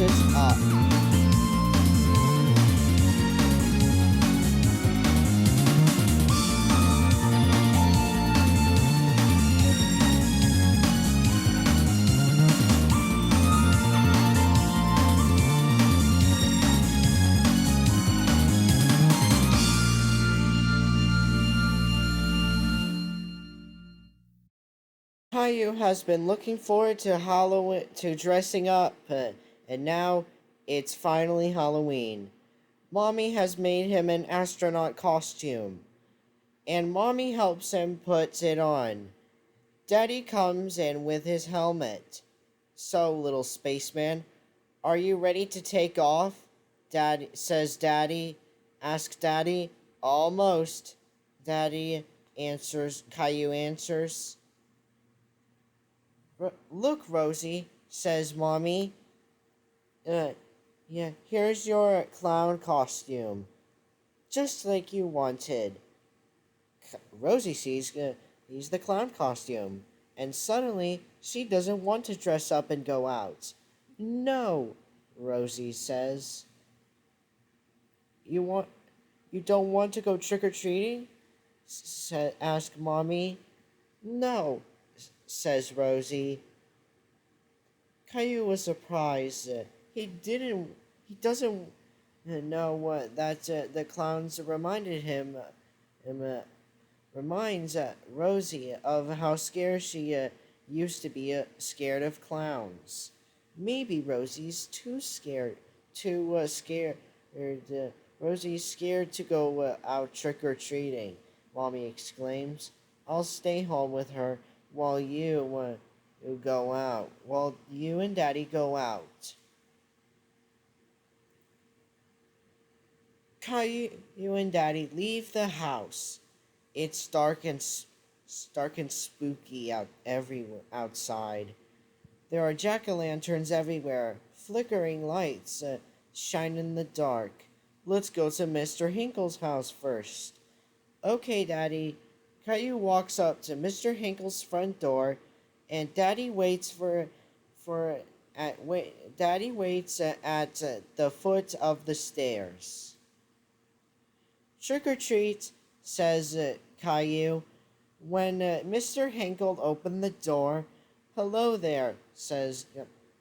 dresses up. Caillou has been looking forward to Halloween, to dressing up, and now it's finally Halloween. Mommy has made him an astronaut costume, and Mommy helps him put it on. Daddy comes in with his helmet. So, little spaceman, are you ready to take off? Daddy says Daddy. Ask Daddy. Almost. Daddy answers. Caillou answers. Look, Rosie, says Mommy. Uh, yeah, here's your clown costume. Just like you wanted. Rosie sees he's the clown costume, and suddenly she doesn't want to dress up and go out. No, Rosie says. You want you don't want to go trick or treating? Asked Mommy. No, says Rosie. Caillou was surprised. He doesn't know what that the clowns reminded him reminds Rosie of how scared she used to be scared of clowns. Maybe Rosie's too scared. Rosie's scared to go out trick or treating. Mommy exclaims. I'll stay home with her while you go out. While you and Daddy go out. Caillou and Daddy leave the house. It's dark and spooky outside. There are jack-o'-lanterns everywhere. Flickering lights shine in the dark. Let's go to Mr. Hinkle's house first. Okay, Daddy. Caillou walks up to Mr. Hinkle's front door, and Daddy waits Daddy waits at the foot of the stairs. Trick or treat, says Caillou. When Mr. Hinkle opened the door, hello there, says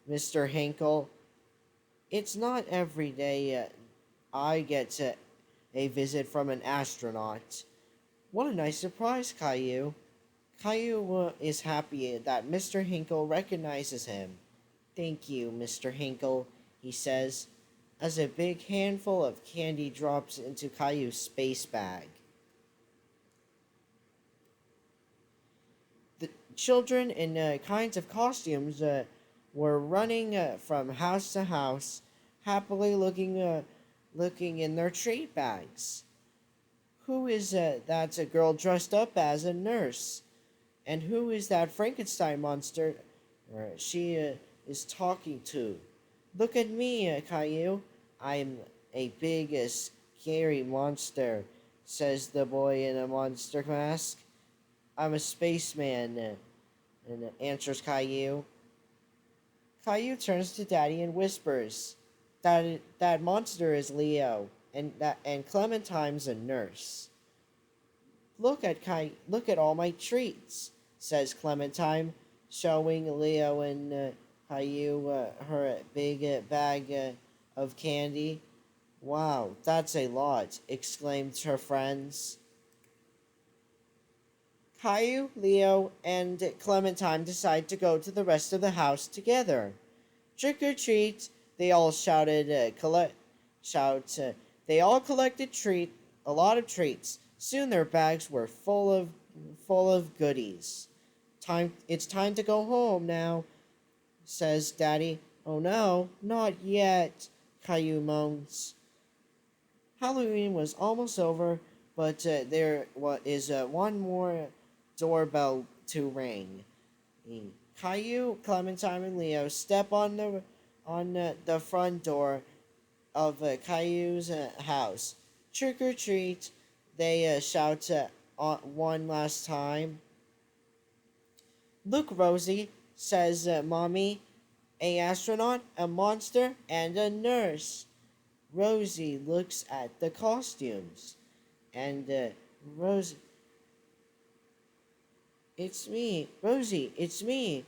Mr. Hinkle. It's not every day I get a visit from an astronaut. What a nice surprise, Caillou. Caillou is happy that Mr. Hinkle recognizes him. Thank you, Mr. Hinkle, he says, as a big handful of candy drops into Caillou's space bag. The children in kinds of costumes were running from house to house, happily looking in their treat bags. Who is that's a girl dressed up as a nurse? And who is that Frankenstein monster she is talking to? Look at me, Caillou. I'm a big, scary monster, says the boy in a monster mask. I'm a spaceman, and answers Caillou. Caillou turns to Daddy and whispers, that monster is Leo, and Clementine's a nurse. Look at all my treats, says Clementine, showing Leo and Caillou her big bag of candy. Wow, that's a lot, exclaimed her friends. Caillou, Leo, and Clementine decide to go to the rest of the house together. Trick or treat, they all shouted. They all collected a lot of treats. Soon their bags were full of goodies. It's time to go home now, says Daddy. Oh no, not yet, Caillou moans. Halloween was almost over, but there is one more doorbell to ring. Caillou, Clementine, and Leo step on the front door of Caillou's house. Trick or treat, they shout one last time. Look, Rosie, says Mommy, an astronaut, a monster, and a nurse. Rosie looks at the costumes, and Rosie, it's me, Rosie, it's me,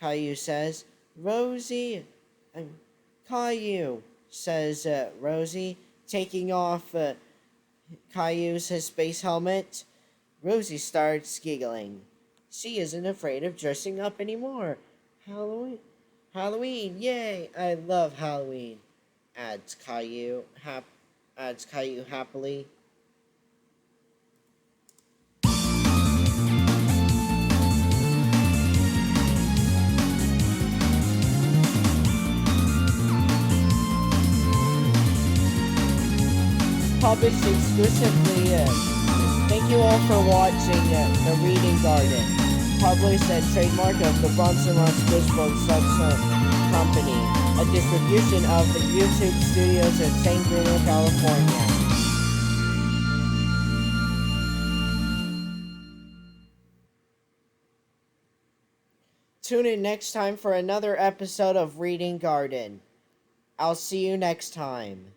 Caillou says. Rosie, um, Caillou, says Rosie, taking off Caillou's his space helmet. Rosie starts giggling. She isn't afraid of dressing up anymore. Halloween, Halloween, yay! I love Halloween. Adds Caillou, adds Caillou happily. Published exclusively. Thank you all for watching The Reading Garden. Published and trademark of the Bronson Ross Fishbowl Subs Company. A distribution of the YouTube Studios in San Bruno, California. Tune in next time for another episode of Reading Garden. I'll see you next time.